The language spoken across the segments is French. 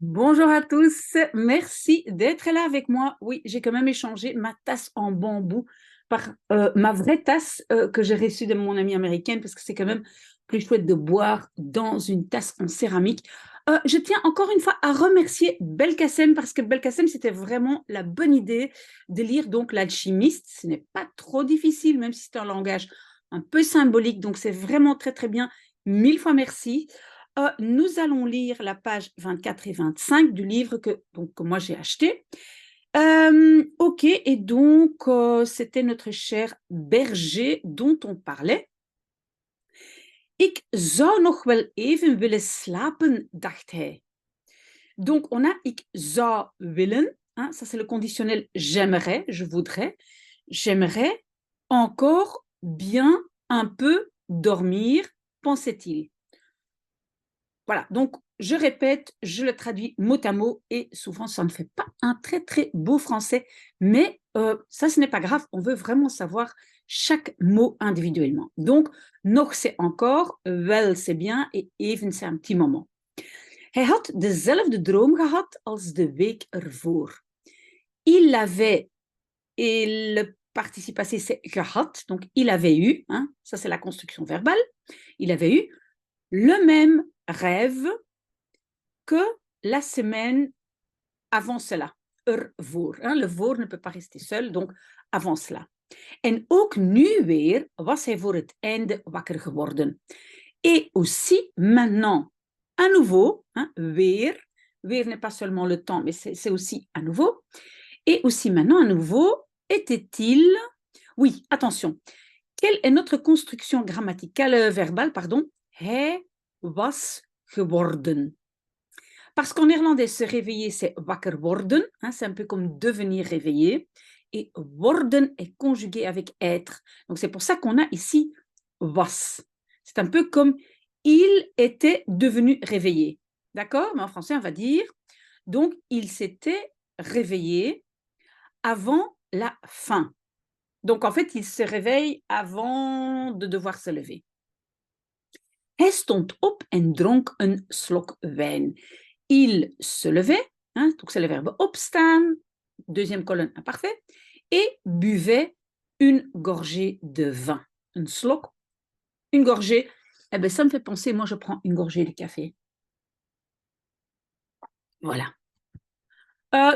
Bonjour à tous, merci d'être là avec moi. Oui, j'ai quand même échangé ma tasse en bambou par ma vraie tasse que j'ai reçue de mon amie américaine parce que c'est quand même plus chouette de boire dans une tasse en céramique. Je tiens encore une fois à remercier Belkacem parce que Belkacem, c'était vraiment la bonne idée de lire donc L'Alchimiste. Ce n'est pas trop difficile, même si c'est un langage un peu symbolique, donc c'est vraiment très très bien. Mille fois merci. Nous allons lire la page 24 et 25 du livre que moi j'ai acheté. Ok, et donc c'était notre cher berger dont on parlait. Ik zou nog wel even willen slapen, dacht hij. Donc on a ik zou willen, hein, ça c'est le conditionnel j'aimerais, je voudrais. J'aimerais encore bien un peu dormir, pensait-il. Voilà, donc je répète, je le traduis mot à mot et souvent ça ne fait pas un très très beau français, mais ça ce n'est pas grave, on veut vraiment savoir chaque mot individuellement. Donc, nog c'est encore, wel c'est bien et even c'est un petit moment. Hij had dezelfde droom gehad als de week ervoor. Il avait, et le participe passé c'est gehad, donc il avait eu, hein, ça c'est la construction verbale, il avait eu le même rêve que la semaine avant cela. Ervoor. Le voor ne peut pas rester seul, donc avant cela. En ook nu weer was hij voor het einde wakker geworden. Et aussi maintenant, à nouveau, weer. Weer n'est pas seulement le temps, mais c'est aussi à nouveau. Et aussi maintenant, à nouveau, était-il... Oui, attention. Quelle est notre construction grammaticale, verbale, pardon? Hij was geworden. Parce qu'en néerlandais, se réveiller, c'est wakker worden, c'est un peu comme devenir réveillé, et worden est conjugué avec être. Donc c'est pour ça qu'on a ici was. C'est un peu comme il était devenu réveillé. D'accord? Mais en français, on va dire, donc il s'était réveillé avant la fin. Donc en fait, il se réveille avant de devoir se lever. Hij stond op en dronk een slok wijn. Il se levait, donc c'est le verbe opstaan, deuxième colonne imparfait, et buvait une gorgée de vin. Een slok, une gorgée. Eh bien, ça me fait penser, moi je prends une gorgée de café. Voilà.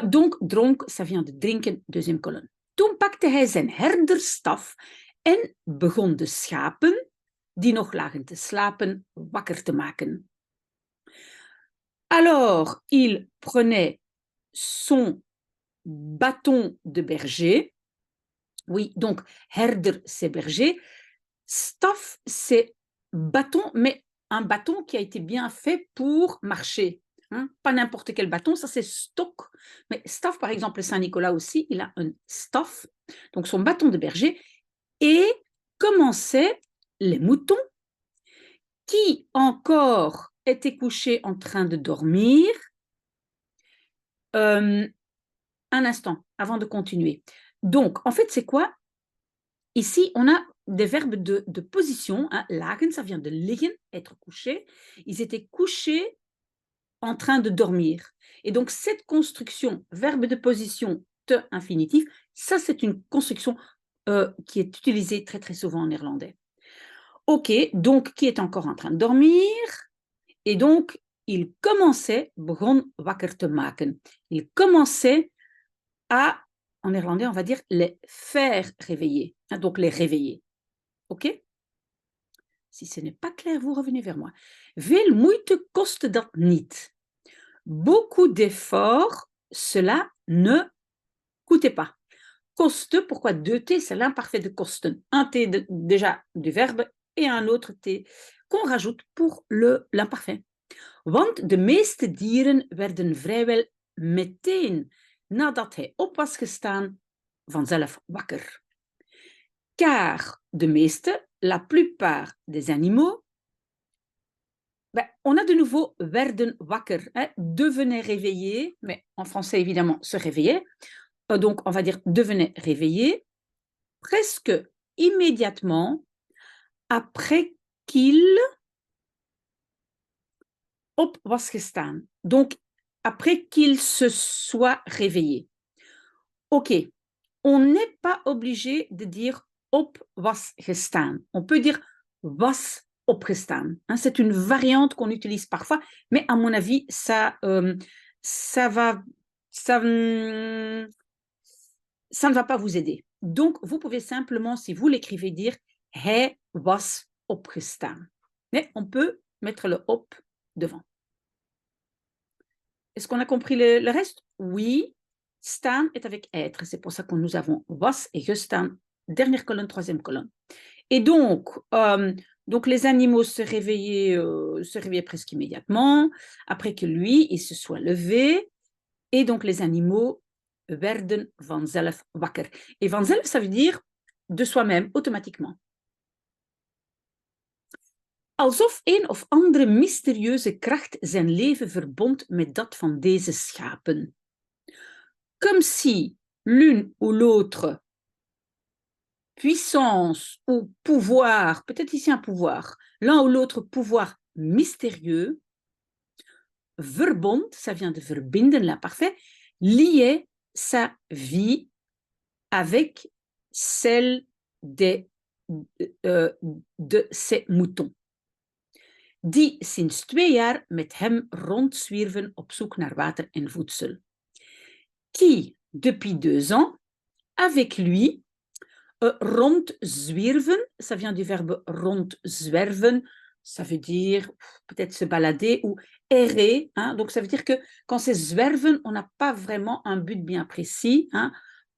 Donc, dronk, ça vient de drinken, deuxième colonne. Toen pakte hij zijn herderstaf en begon de schapen, die nog lagen te slapen, wakker te maken. Alors, il prenait son bâton de berger. Oui, donc herder, c'est berger. Staf, c'est bâton, mais un bâton qui a été bien fait pour marcher. Pas n'importe quel bâton, ça c'est stock. Mais staff, par exemple, Saint-Nicolas aussi, il a un staff, donc son bâton de berger, et commençait les moutons qui encore étaient couchés en train de dormir. Un instant, avant de continuer. Donc, en fait, c'est quoi? Ici, on a des verbes de position. Lagen, ça vient de liggen, être couché. Ils étaient couchés en train de dormir. Et donc, cette construction, verbe de position, te infinitif, ça, c'est une construction qui est utilisée très, très souvent en néerlandais. OK, donc, qui est encore en train de dormir? Et donc, il commençait, begon wakker te maken. Il commençait à, en néerlandais, on va dire les faire réveiller. Donc, les réveiller. OK? Si ce n'est pas clair, vous revenez vers moi. Veel moeite kost dat niet. Beaucoup d'efforts, cela ne coûtait pas. Koste, pourquoi deux T? C'est l'imparfait de kosten. Un T déjà du verbe et un autre T qu'on rajoute pour l'imparfait. Want de meeste dieren werden vrijwel meteen nadat hij op was gestaan vanzelf wakker. Car de meeste, la plupart des animaux, on a de nouveau werden wakker, devenait réveillé, mais en français évidemment se réveillait, donc on va dire devenait réveillé, presque immédiatement après qu'il op was gestaan. Donc après qu'il se soit réveillé. Ok, on n'est pas obligé de dire op was gestaan. On peut dire was opgestaan. Hein, c'est une variante qu'on utilise parfois, mais à mon avis, ça va, ça, ça ne va pas vous aider. Donc, vous pouvez simplement, si vous l'écrivez, dire hij was opgestaan. Mais on peut mettre le op devant. Est-ce qu'on a compris le reste? Oui. Staan est avec être. C'est pour ça que nous avons was et gestaan. Dernière colonne, troisième colonne. Et donc les animaux se réveillaient presque immédiatement, après que lui, il se soit levé. Et donc les animaux werden vanzelf wakker. Et vanzelf, ça veut dire de soi-même, automatiquement. Alsof een of andere mysterieuze kracht zijn leven verbond met dat van deze schapen. Comme si l'une ou l'autre puissance ou pouvoir, peut-être ici un pouvoir, l'un ou l'autre pouvoir mystérieux, verbond, ça vient de verbinden, là, parfait, liait sa vie avec celle de ses moutons, die sinds 2 jaar met hem rondzwierven op zoek naar water en voedsel, qui, depuis 2 ans, avec lui, rondzwierven, ça vient du verbe rondzwerven, ça veut dire peut-être se balader ou errer. Hein, donc ça veut dire que quand c'est zwerven, on n'a pas vraiment un but bien précis. Hein,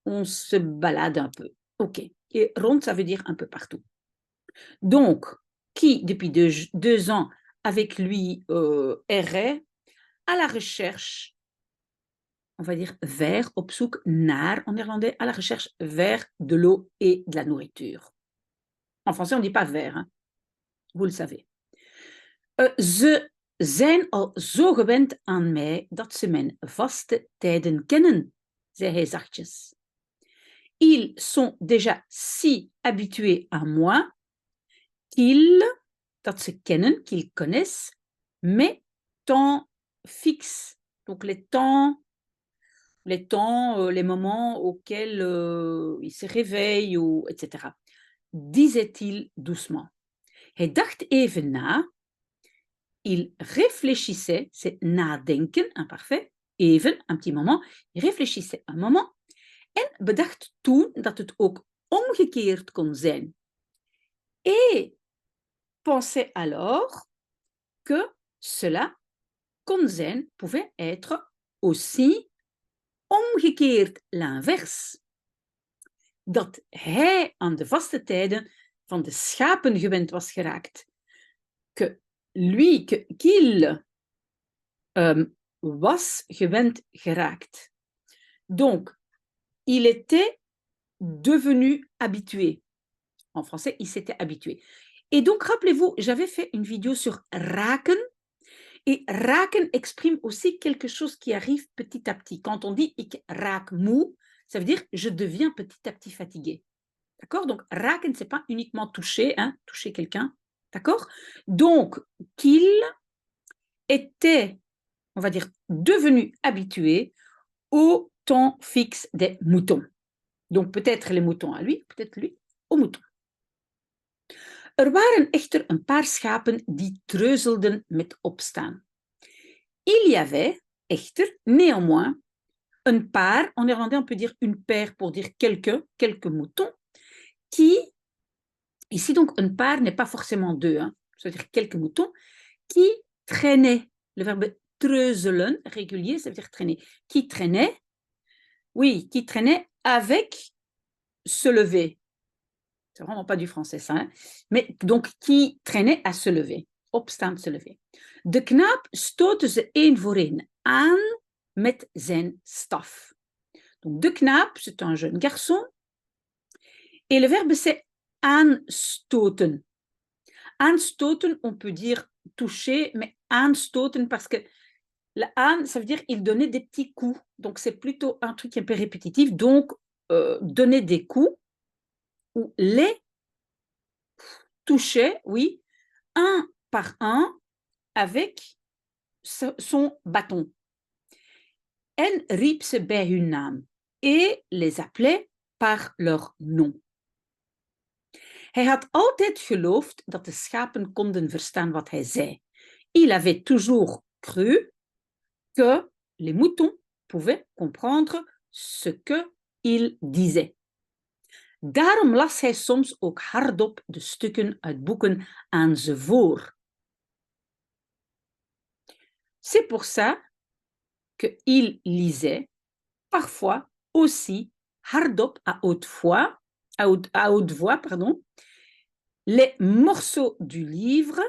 on se balade un peu. Ok. Et rond, ça veut dire un peu partout. Donc, qui, depuis 2 ans, avec lui errait à la recherche, on va dire vers, op zoek naar, en néerlandais, à la recherche vers de l'eau et de la nourriture. En français, on ne dit pas vers, hein. Vous le savez. Ze zijn al zo gewend aan mij dat ze mijn vaste tijden kennen, zei hij zachtjes. Ils sont déjà si habitués à moi dat ze kennen, qu'ils connaissent, mes temps fixes. Donc les temps, les moments auxquels il se réveille, ou, etc. Disait-il doucement. Hij dacht even na. Il réfléchissait, c'est nadenken, imparfait, even, un petit moment. Il réfléchissait un moment en bedacht toen dat het ook omgekeerd kon zijn. Et pensait alors que cela kon zijn, pouvait être aussi omgekeerd, l'inverse. Dat hij aan de vaste tijden van de schapen gewend was geraakt. Qu'il was gewend geraakt. Donc, il était devenu habitué. En français, il s'était habitué. Et donc, rappelez-vous, j'avais fait une vidéo sur raken. Et raken exprime aussi quelque chose qui arrive petit à petit. Quand on dit ik raak moe, ça veut dire je deviens petit à petit fatigué. D'accord? Donc, raken, ce n'est pas uniquement toucher, hein, toucher quelqu'un. D'accord? Donc, qu'il était, on va dire, devenu habitué au temps fixe des moutons. Donc, peut-être les moutons à lui, peut-être lui aux moutons. Waren echter een paar schapen die treuzelden met opstaan. Il y avait, echter, néanmoins, un paar, en néerlandais on peut dire une paire pour dire quelques moutons, qui, ici donc un paar n'est pas forcément 2, hein, c'est-à-dire quelques moutons, qui traînaient, le verbe treuzelen, régulier, ça veut dire traîner, qui traînaient, oui, qui traînaient avec se lever. C'est vraiment pas du français ça, hein, mais donc qui traînaient à se lever, opstaan, se lever. De knaap stootte ze één voor één aan met zijn staf. Donc de knaap, c'est un jeune garçon, et le verbe c'est aanstoten. Aanstoten, on peut dire toucher, mais aanstoten parce que la aan, ça veut dire il donnait des petits coups. Donc c'est plutôt un truc un peu répétitif. Donc donner des coups ou les toucher, oui, un par un avec son bâton. en riep ze bij hun naam et les appelait par leur nom. Hij had altijd geloofd dat de schapen konden verstaan wat hij zei. Il avait toujours cru que les moutons pouvaient comprendre ce qu'il disait. Daarom las hij soms ook hardop de stukken uit boeken aan ze voor. C'est pour ça qu'il lisait parfois aussi hardop à haute voix, les morceaux du livre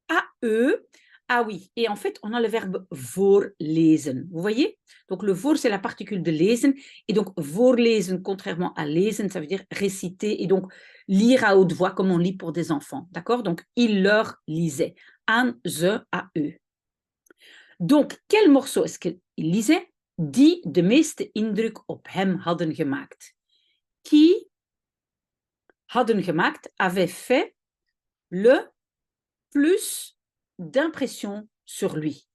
à eux. Ah oui, et en fait, on a le verbe voorlezen. Vous voyez? Donc, le voor, c'est la particule de lezen. Et donc, voorlezen, contrairement à lezen, ça veut dire réciter et donc lire à haute voix comme on lit pour des enfants. D'accord? Donc, il leur lisait. Aan ze, à eux. Donc, quel morceau est-ce qu'il lisait? Die de meeste indruk op hem hadden gemaakt. Qui hadden gemaakt avait fait le plus d'impression sur lui.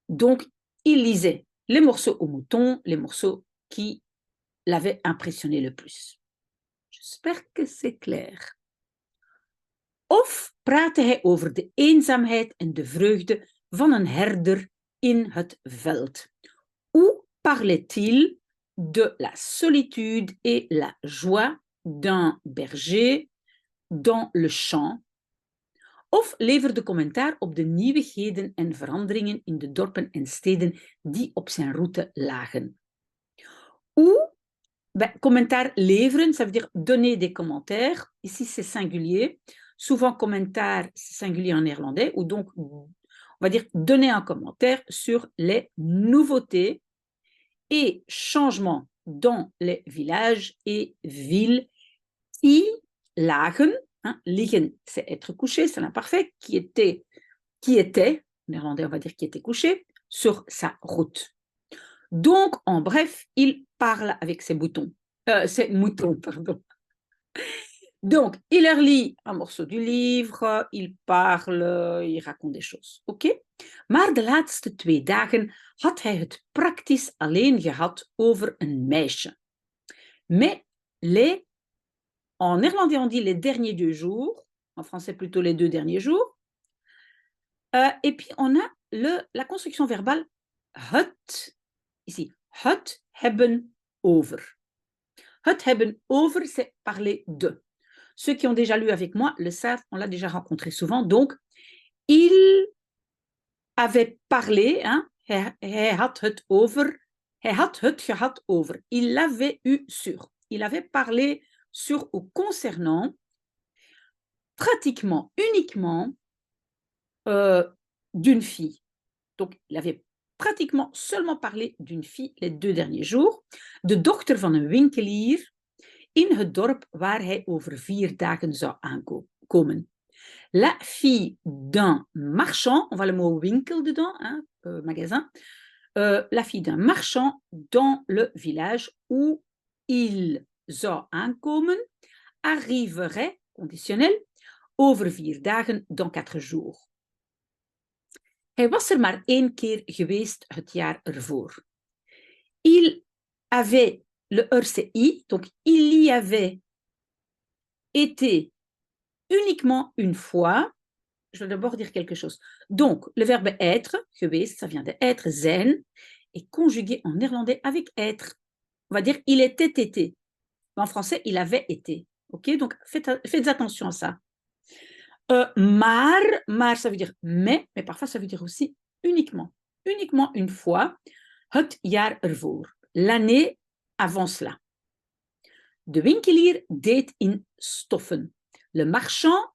Donc, il lisait les morceaux au mouton, les morceaux qui l'avaient impressionné le plus. J'espère que c'est clair. Of praatte hij over de eenzaamheid en de vreugde van een herder in het veld? Ou parlait-il de la solitude et la joie d'un berger dans le champ? Of leverde commentaar op de nieuwigheden en veranderingen in de dorpen en steden die op zijn route lagen. Ou, commentaar leveren, ça veut dire donner des commentaires. Ici, c'est singulier. Souvent, commentaire, c'est singulier en néerlandais. Ou donc, on va dire donner un commentaire sur les nouveautés et changements dans les villages et villes qui lagen. Hein, liggen, c'est être couché, c'est l'imparfait, qui était, en néerlandais on va dire qui était couché, sur sa route. Donc, en bref, il parle avec ses moutons. Donc, il leur lit un morceau du livre, il parle, il raconte des choses. Oké? Maar de laatste 2 dagen had hij het praktisch alleen gehad over een meisje. Mais en néerlandais, on dit les derniers 2 jours, en français plutôt les 2 derniers jours. Et puis, on a la construction verbale het, ici, het hebben over. Het hebben over, c'est parler de. Ceux qui ont déjà lu avec moi le savent, on l'a déjà rencontré souvent. Donc, il avait parlé, hein, hij had het over, hij had het gehad over. Il l'avait eu sur. Il avait parlé sur ou concernant pratiquement, uniquement d'une fille. Donc, il avait pratiquement seulement parlé d'une fille les 2 derniers jours. De dochter van een winkelier in het dorp waar hij over 4 dagen zou aankomen. La fille d'un marchand, on voit le mot winkel dedans, hein, magasin. La fille d'un marchand dans le village où il zou aankomen, arriverait, conditionnel, over 4 dagen dans 4 jours. Hij was er maar 1 keer geweest het jaar ervoor. Il avait le RCI, donc il y avait été uniquement une fois. Je vais d'abord dire quelque chose. Donc, le verbe être, geweest, ça vient de être, zijn, est conjugué en néerlandais avec être. On va dire il était été. Mais en français, il avait été. Ok, donc faites attention à ça. Maar, ça veut dire mais parfois ça veut dire aussi uniquement. Uniquement une fois, het jaar ervoor. L'année avant cela. De winkelier deed in stoffen. Le marchand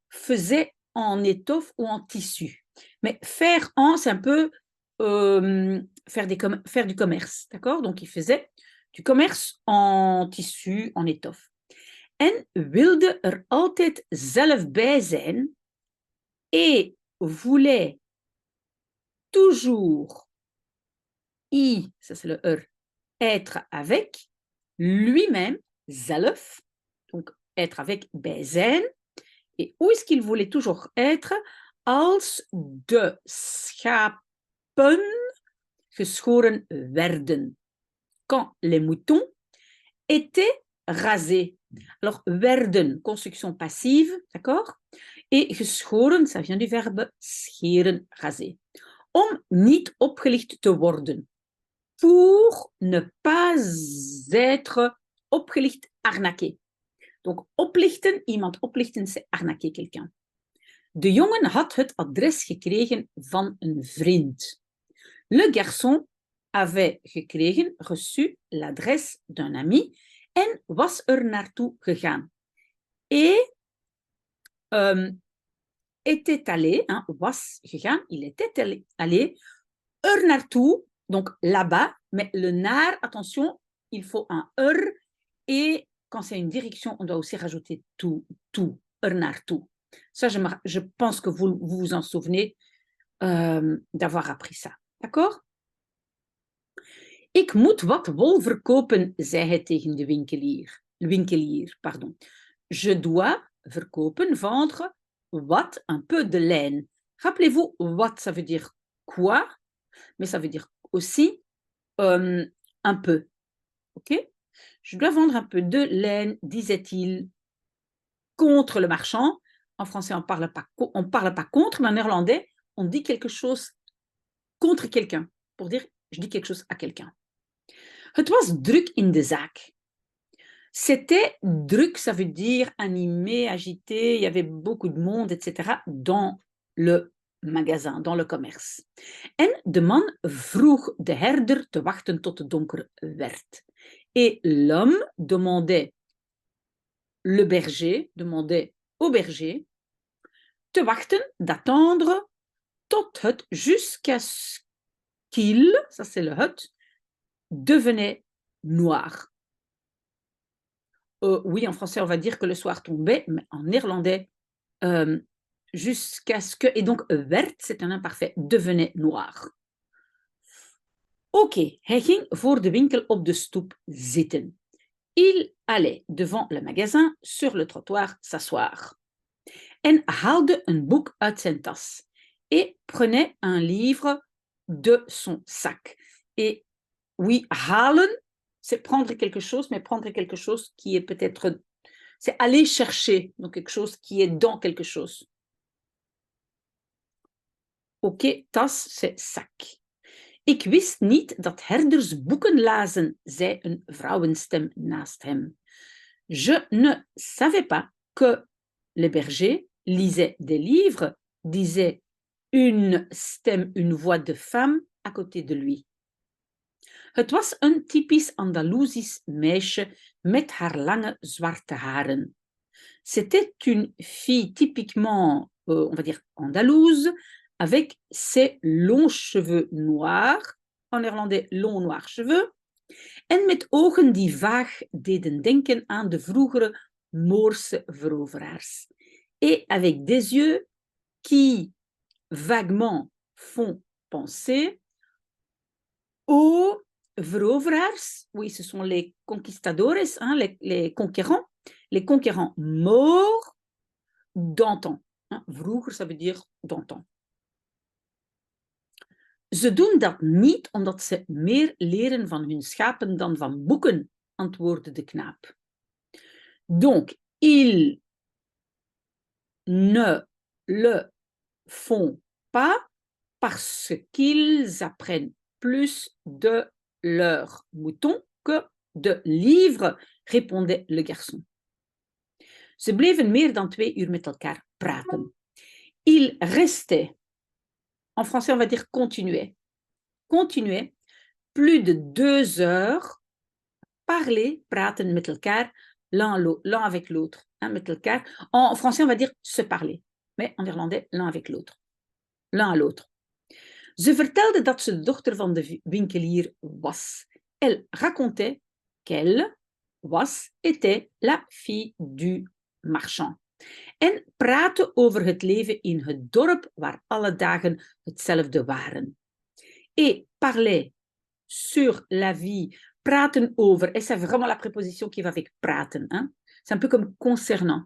faisait en étoffe ou en tissu. Mais faire en, c'est un peu faire du commerce, d'accord? Donc, il faisait du commerce en tissu, en étoffe. En wilde er altijd zelf bij zijn et voulait toujours ça c'est le être avec lui-même, zelf, donc être avec bij zijn. Et où est-ce qu'il voulait toujours être? als de schapen geschoren werden. Quand les moutons étaient rasés. Alors, werden, construction passive, d'accord? Et geschoren, ça vient du verbe scheren, raser. Om niet opgelicht te worden. Pour ne pas être opgelicht, arnaqué. Donc, oplichten, iemand oplichten, c'est arnaquer quelqu'un. De jongen had het adres gekregen van een vriend. Le garçon avait reçu l'adresse d'un ami en was naartoe gegaan. Et était allé, hein, was gegaan, il était allé, naartoe, donc là-bas, mais le naar, attention, il faut un et quand c'est une direction, on doit aussi rajouter tout, naartoe. Ça, je pense que vous vous en souvenez d'avoir appris ça. D'accord? Ik moet wat wol verkopen, zei hij tegen de winkelier. Pardon. Je dois verkopen, vendre, wat, un peu de laine. Rappelez-vous, wat, ça veut dire quoi, mais ça veut dire aussi un peu. Ok? Je dois vendre un peu de laine, disait-il, contre le marchand. En français, on parle pas contre, mais en néerlandais, on dit quelque chose contre quelqu'un, pour dire je dis quelque chose à quelqu'un. Het was druk in de zaak. C'était druk, ça veut dire animé, agité, il y avait beaucoup de monde, etc. dans le magasin, dans le commerce. En de man vroeg de herder te wachten tot het donker werd. Et l'homme demandait au berger te wachten, d'attendre, tot het, jusqu'à ce qu'il, ça c'est le het, devenait noir. Oui, en français, on va dire que le soir tombait, mais en néerlandais, jusqu'à ce que... Et donc, werd, c'est un imparfait, devenait noir. Oké, hij ging voor de winkel op de stoep zitten. Il allait devant le magasin, sur le trottoir, s'asseoir. En haalde een boek uit zijn tas. Et prenait un livre de son sac. Et oui, halen, c'est prendre quelque chose, mais prendre quelque chose qui est peut-être... C'est aller chercher, donc quelque chose qui est dans quelque chose. Ok, tas, c'est sac. Ik wist niet dat herders boeken lazen, zei een vrouwenstem naast hem. Je ne savais pas que les bergers lisaient des livres, disait une voix de femme à côté de lui. Het was een typisch Andalusisch meisje met haar lange zwarte haren. C'était une fille typiquement, on va dire, andalouse, avec ses longs cheveux noirs, en néerlandais long noir cheveux, en met ogen die vaag deden denken aan de vroegere Moorse veroveraars. Et avec des yeux qui vaguement font penser aux veroveraars, oui, ce sont les conquistadores, hein, les conquérants morts d'antan. Hein, vroeger, ça veut dire d'antan. Ze doen dat niet omdat ze meer leren van hun schapen dan van boeken, antwoordde de knaap. Donc, ils ne le font pas parce qu'ils apprennent plus de leurs moutons que de livres, répondait le garçon. Ze bleven meer dan 2 uur met elkaar praten. Ils restaient, en français on va dire continuaient, plus de 2 heures, praten met elkaar, l'un avec l'autre, hein, met elkaar. En français on va dire se parler, mais en néerlandais l'un avec l'autre, l'un à l'autre. Ze vertelde dat ze de dochter van de winkelier was. Elle racontait qu'elle était la fille du marchand. En praatte over het leven in het dorp waar alle dagen hetzelfde waren. Et parlait sur la vie, praten over, et c'est vraiment la préposition qui va avec praten, hein? C'est un peu comme concernant.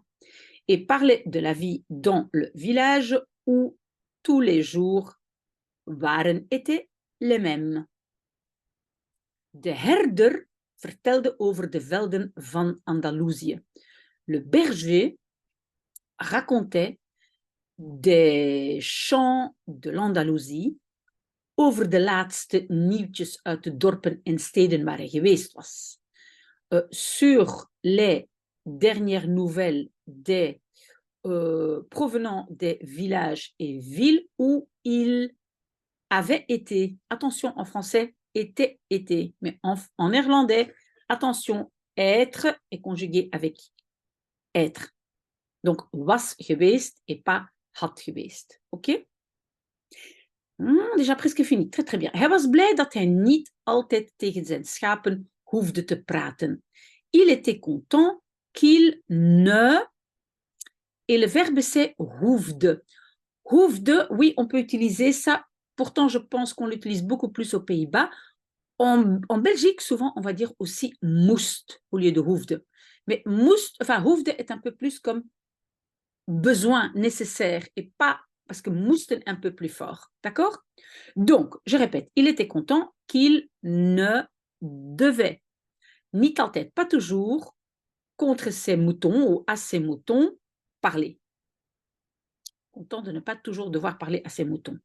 Et parlait de la vie dans le village où tous les jours étaient les mêmes. De herder vertelde over de velden van Andalusië. Le berger racontait des chants de l'Andalousie over de laatste nieuwtjes uit de dorpen en steden waar hij geweest was. Sur les dernières nouvelles provenant des villages et villes où il avait été. Attention, en français, était, été. Mais en néerlandais, attention, être est conjugué avec être. Donc, was geweest et pas had geweest. Oké? Déjà presque fini. Très, très bien. Hij was blij dat hij niet altijd tegen zijn schapen hoefde te praten. Il était content qu'il ne... Et le verbe, c'est hoefde. Hoefde, oui, on peut utiliser ça. Pourtant, je pense qu'on l'utilise beaucoup plus aux Pays-Bas. En Belgique, souvent, on va dire aussi moest au lieu de hoefde. Mais hoefde est un peu plus comme besoin nécessaire et pas parce que moest est un peu plus fort. D'accord? Donc, je répète, il était content qu'il ne devait, ni altijd, pas toujours, contre ses moutons ou à ses moutons, parler. Content de ne pas toujours devoir parler à ses moutons.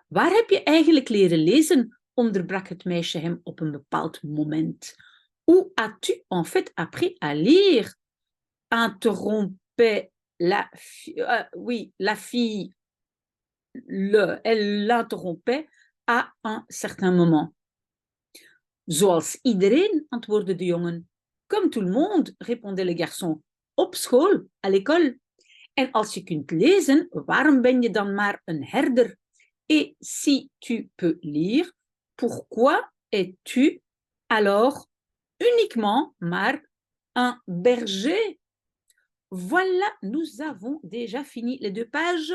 Waar heb je eigenlijk leren lezen? Onderbrak het meisje hem op een bepaald moment. Où as-tu en fait appris à lire? Interrompait la fille. Oui, la fille, elle l'interrompait à un certain moment. Zoals iedereen, antwoordde de jongen. Comme tout le monde, répondait le garçon. Op school, à l'école. En als je kunt lezen, waarom ben je dan maar een herder? Et si tu peux lire, pourquoi es-tu alors uniquement maar un berger? Voilà, nous avons déjà fini les 2 pages.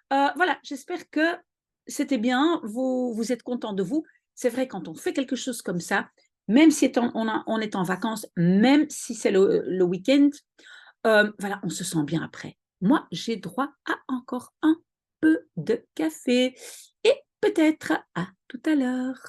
Voilà, j'espère que c'était bien, vous êtes content de vous. C'est vrai, quand on fait quelque chose comme ça, même si on est en vacances, même si c'est le week-end, voilà, on se sent bien après. Moi, j'ai droit à encore un peu de café et peut-être à tout à l'heure.